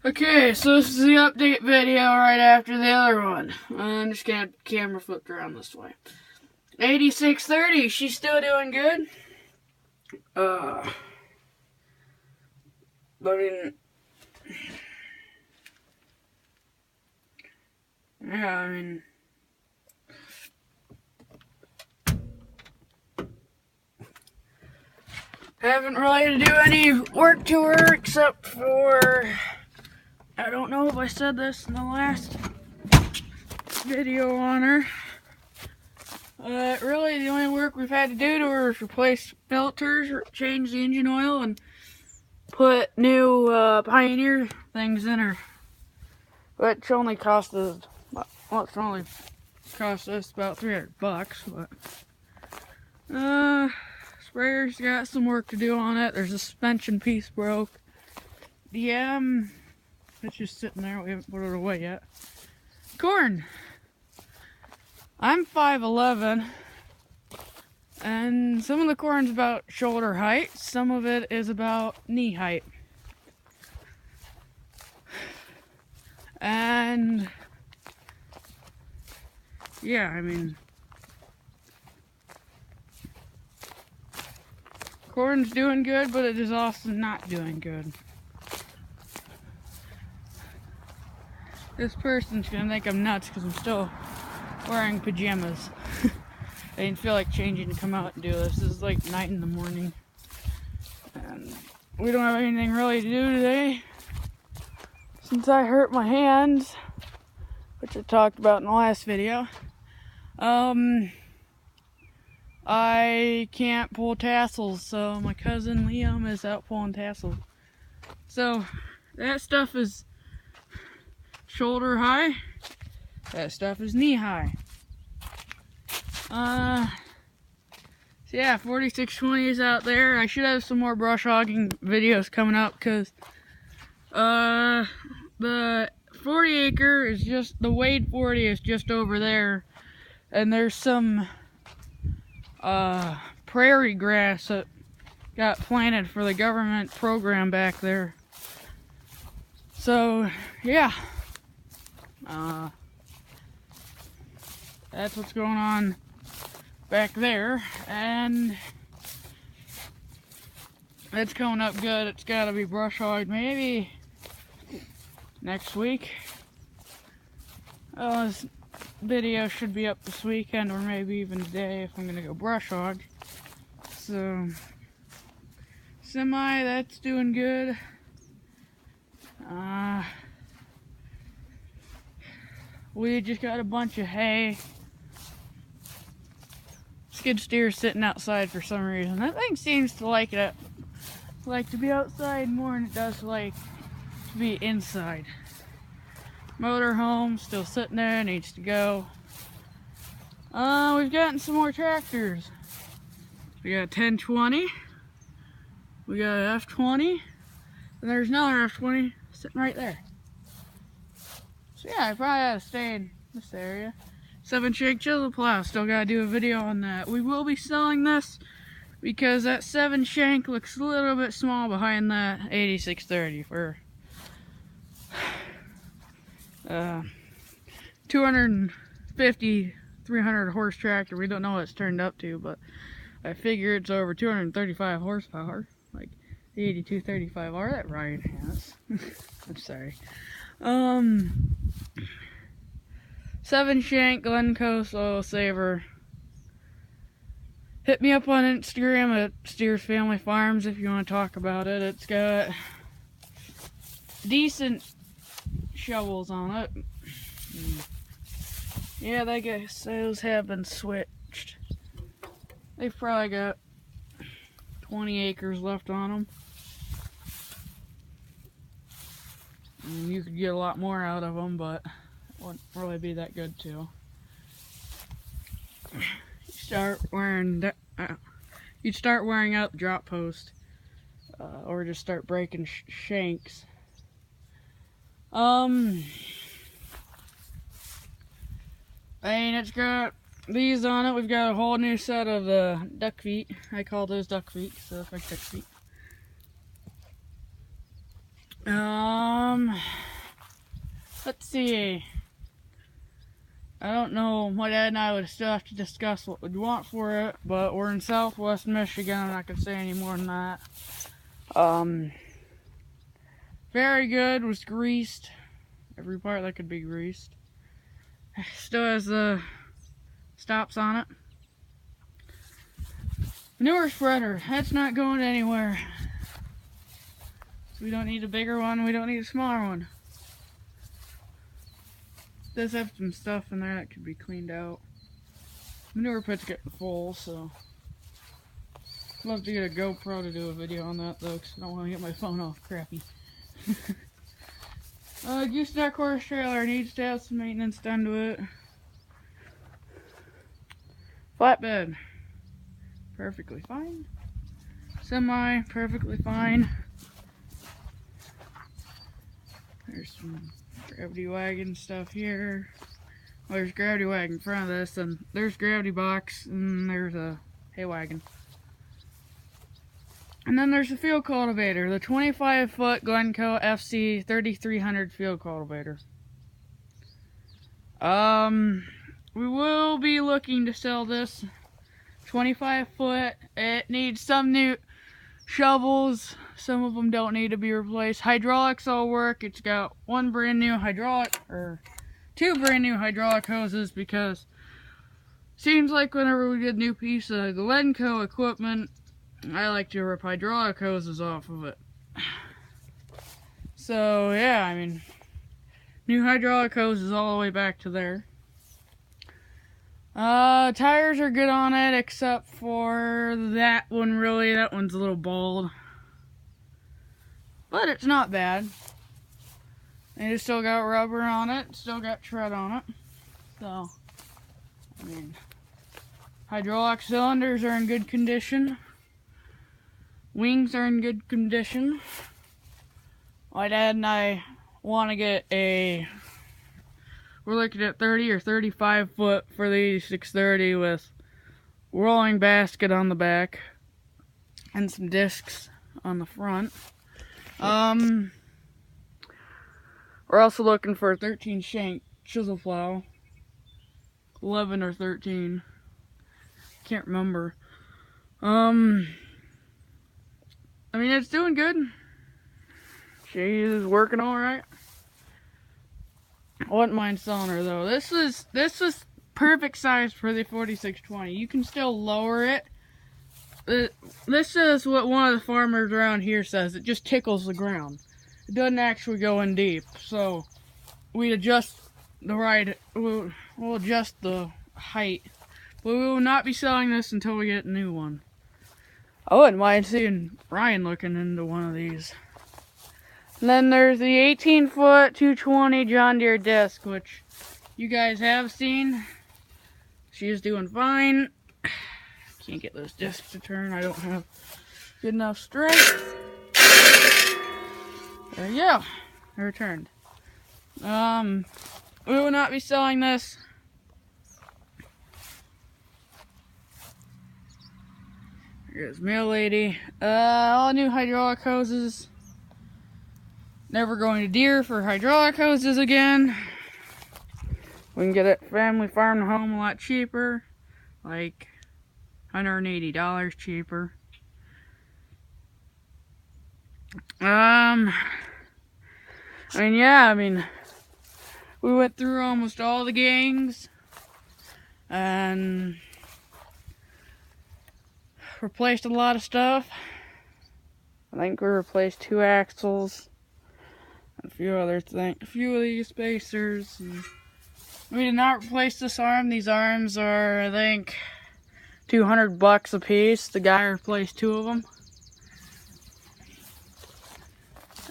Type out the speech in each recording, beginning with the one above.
Okay, so this is the update video right after the other one. I'm just gonna have the camera flipped around this way. 8630, she's still doing good. I mean, yeah, I mean, haven't really had to do any work to her except for, I don't know if I said this in the last video on her. Really the only work we've had to do to her is replace filters, change the engine oil, and put new Pioneer things in her. Which only cost us, well, it's only cost us about $300, but sprayer's got some work to do on it. There's a suspension piece broke. It's just sitting there. We haven't put it away yet. Corn. I'm 5'11", and some of the corn's about shoulder height. Some of it is about knee height. And yeah, I mean, corn's doing good, but it is also not doing good. This person's gonna think I'm nuts because I'm still wearing pajamas. I didn't feel like changing to come out and do this. This is like night in the morning. And we don't have anything really to do today. Since I hurt my hands, which I talked about in the last video. I can't pull tassels, so my cousin Liam is out pulling tassels. So that stuff is shoulder high. That stuff is knee high. So yeah, 4620 is out there. I should have some more brush hogging videos coming up because the 40 acre is just, the Wade 40 is just over there, and there's some prairie grass that got planted for the government program back there. So yeah, that's what's going on back there, and it's coming up good. It's got to be brush hogged maybe next week. This video should be up this weekend, or maybe even today if I'm gonna go brush hog. So semi, that's doing good. We just got a bunch of hay. Skid steer's sitting outside for some reason. That thing seems to like it, like to be outside more than it does like to be inside. Motorhome still sitting there, needs to go. We've gotten some more tractors. We got a 1020. We got an F20. And there's another F20 sitting right there. So yeah, I probably ought to stay in this area. 7-shank chisel plow, still gotta do a video on that. We will be selling this because that 7-shank looks a little bit small behind that 8630 for 250, 300 horse tractor. We don't know what it's turned up to, but I figure it's over 235 horsepower, like the 8235R that Ryan has. I'm sorry. 7-shank Glencoe Soil Saver. Hit me up on Instagram at Steers Family Farms if you want to talk about it. It's got decent shovels on it. Yeah, I guess those have been switched. They've probably got 20 acres left on them. And you could get a lot more out of them, but it wouldn't really be that good too. You'd start wearing out the drop post, or just start breaking shanks. I mean, it's got these on it. We've got a whole new set of duck feet. I call those duck feet, so it's like duck feet. Let's see. I don't know. My dad and I would still have to discuss what we'd want for it, but we're in Southwest Michigan. I'm not gonna say any more than that. Very good. Was greased. Every part that could be greased. Still has the stops on it. Manure spreader. That's not going anywhere. So we don't need a bigger one. We don't need a smaller one. It does have some stuff in there that could be cleaned out. Manure pit's getting full, so I'd love to get a GoPro to do a video on that though, because I don't want to get my phone off crappy. Gooseneck horse trailer needs to have some maintenance done to it. Flatbed, perfectly fine. Semi, perfectly fine. There's some gravity wagon stuff here. Well, there's gravity wagon in front of this, and there's gravity box, and there's a hay wagon. And then there's the field cultivator, the 25-foot Glencoe FC 3300 field cultivator. We will be looking to sell this 25-foot. It needs some new shovels. Some of them don't need to be replaced. Hydraulics all work. It's got one brand new hydraulic, or two brand new hydraulic hoses, because seems like whenever we get a new piece of Glencoe equipment, I like to rip hydraulic hoses off of it. So yeah, I mean, new hydraulic hoses all the way back to there. Tires are good on it, except for that one really. That one's a little bald. But it's not bad. And it's still got rubber on it, still got tread on it. So, I mean, hydraulic cylinders are in good condition. Wings are in good condition. My dad and I want to get a, we're looking at 30 or 35 foot for the 8630 with rolling basket on the back and some discs on the front. We're also looking for a 13 shank chisel plow. 11 or 13. Can't remember. I mean, it's doing good. She is working alright. I wouldn't mind selling her though. This is perfect size for the 4620. You can still lower it. This is what one of the farmers around here says. It just tickles the ground. It doesn't actually go in deep. So we adjust the right. We'll adjust the height. But we will not be selling this until we get a new one. I wouldn't mind seeing Ryan looking into one of these. And then there's the 18-foot 220 John Deere disc, which you guys have seen. She is doing fine. Can't get those discs to turn. I don't have good enough strength. There you go. They're turned. We will not be selling this. Here's Mail Lady. All new hydraulic hoses. Never going to Deere for hydraulic hoses again. We can get it family farm to home a lot cheaper. Like $180 cheaper. I mean, we went through almost all the gangs and replaced a lot of stuff. I think we replaced 2 axles, and a few other things, a few of these spacers. We did not replace this arm. These arms are, I think, $200 a piece. The guy replaced 2 of them.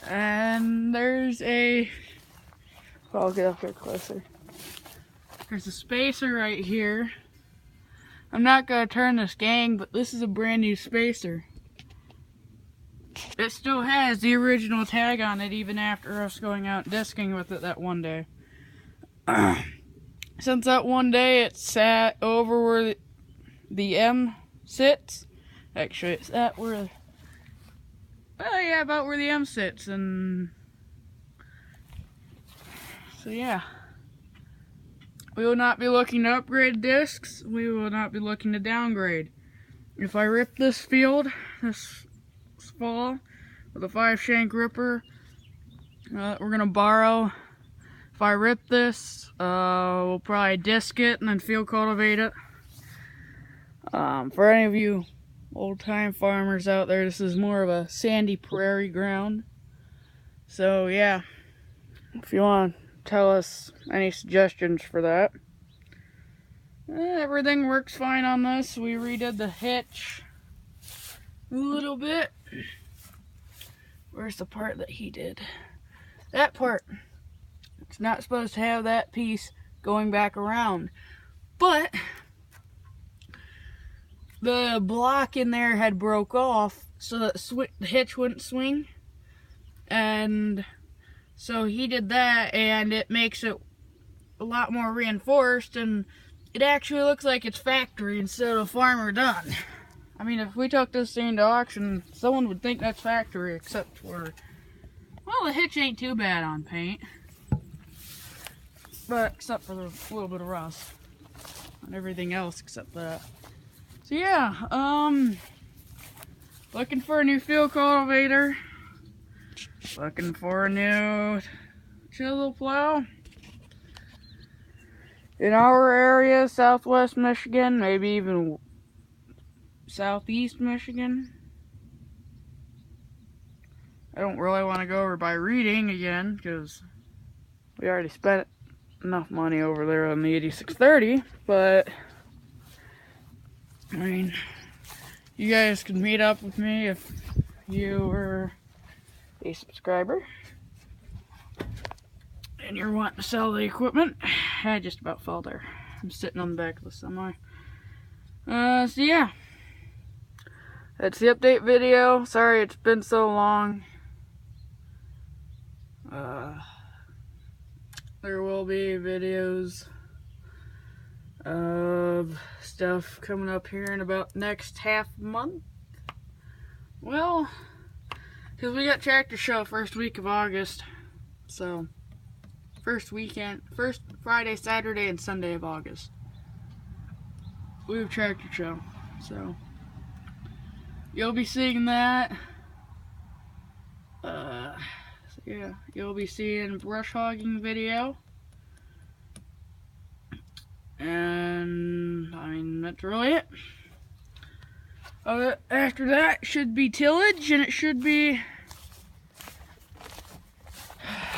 And there's a, I'll get up here closer. There's a spacer right here. I'm not going to turn this gang, but this is a brand new spacer. It still has the original tag on it, even after us going out disking with it that one day. Since that one day, it sat over where the M sits. Actually, it's at where, well, yeah, about where the M sits. And So yeah, we will not be looking to upgrade discs. We will not be looking to downgrade. If I rip this field this fall with a 5-shank ripper, we're gonna borrow. If I rip this, we'll probably disc it and then field cultivate it. For any of you old-time farmers out there, this is more of a sandy prairie ground. So yeah, if you want to tell us any suggestions for that. Everything works fine on this. We redid the hitch a little bit. Where's the part that he did? That part. It's not supposed to have that piece going back around. But the block in there had broke off so that the hitch wouldn't swing. And so he did that, and it makes it a lot more reinforced, and it actually looks like it's factory instead of farmer done. I mean, if we took this thing to auction, someone would think that's factory, except for, well, the hitch ain't too bad on paint. But, except for the little bit of rust. And everything else except that. So yeah, looking for a new field cultivator. Looking for a new chisel plow. In our area, southwest Michigan, maybe even southeast Michigan. I don't really want to go over by Reading again, because we already spent enough money over there on the 8630, but I mean, you guys can meet up with me if you were a subscriber and you're wanting to sell the equipment. I just about fell there. I'm sitting on the back of the semi. So yeah, that's the update video. Sorry it's been so long. There will be videos of stuff coming up here in about next half month. Well, because we got tractor show first week of August, so first Friday, Saturday, and Sunday of August we have tractor show, so you'll be seeing that. So yeah, you'll be seeing brush hogging video, and I mean that's really it. After that should be tillage, and it should be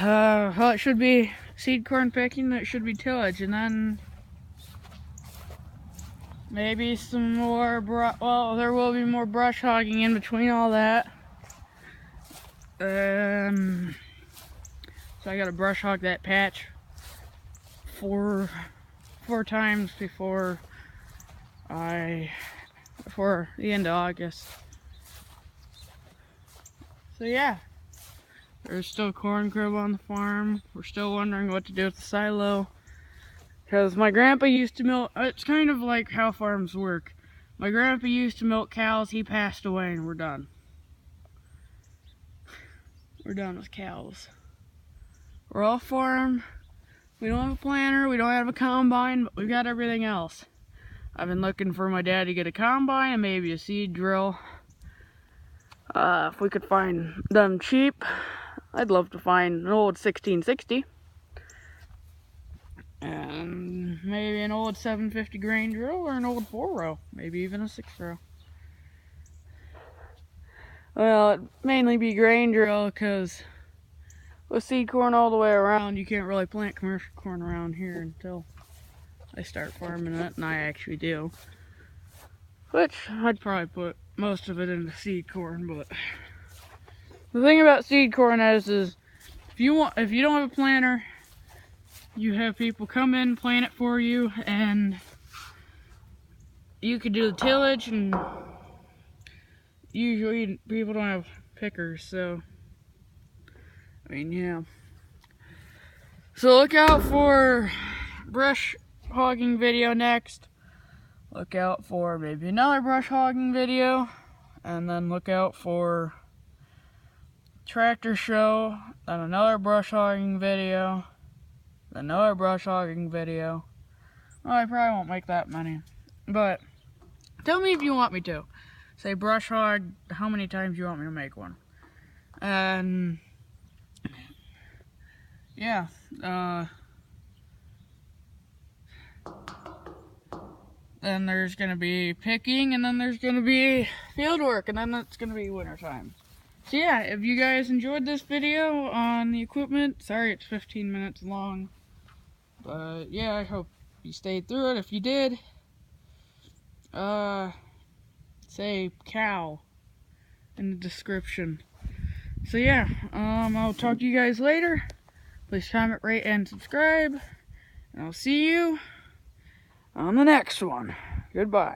well, it should be seed corn picking, it should be tillage, and then maybe some more well, there will be more brush hogging in between all that. So I gotta brush hog that patch four times before the end of August. So yeah, there's still corn crib on the farm. We're still wondering what to do with the silo, because my grandpa used to milk. It's kind of like how farms work. My grandpa used to milk cows. He passed away, and we're done. We're done with cows. We're off farm. We don't have a planter. We don't have a combine, but we've got everything else. I've been looking for my dad to get a combine and maybe a seed drill. If we could find them cheap, I'd love to find an old 1660. And maybe an old 750 grain drill or an old 4-row. Maybe even a 6-row. Well, it'd mainly be grain drill, because with seed corn all the way around, you can't really plant commercial corn around here until I start farming it, and I actually do. Which, I'd probably put most of it into seed corn, but the thing about seed corn is if you don't have a planter, you have people come in, plant it for you, and you could do the tillage, and usually people don't have pickers, so I mean, yeah. So look out for brush hogging video next. Look out for maybe another brush hogging video, and then look out for tractor show and another brush hogging video. another brush hogging video. Well, I probably won't make that many, but tell me if you want me to. Say brush hog, how many times you want me to make one. And yeah, then there's gonna be picking, and then there's gonna be field work, and then it's gonna be winter time. So yeah, if you guys enjoyed this video on the equipment, sorry it's 15 minutes long, but yeah, I hope you stayed through it. If you did, say cow in the description. So yeah, I'll talk to you guys later. Please comment, rate, and subscribe. And I'll see you on the next one. Goodbye.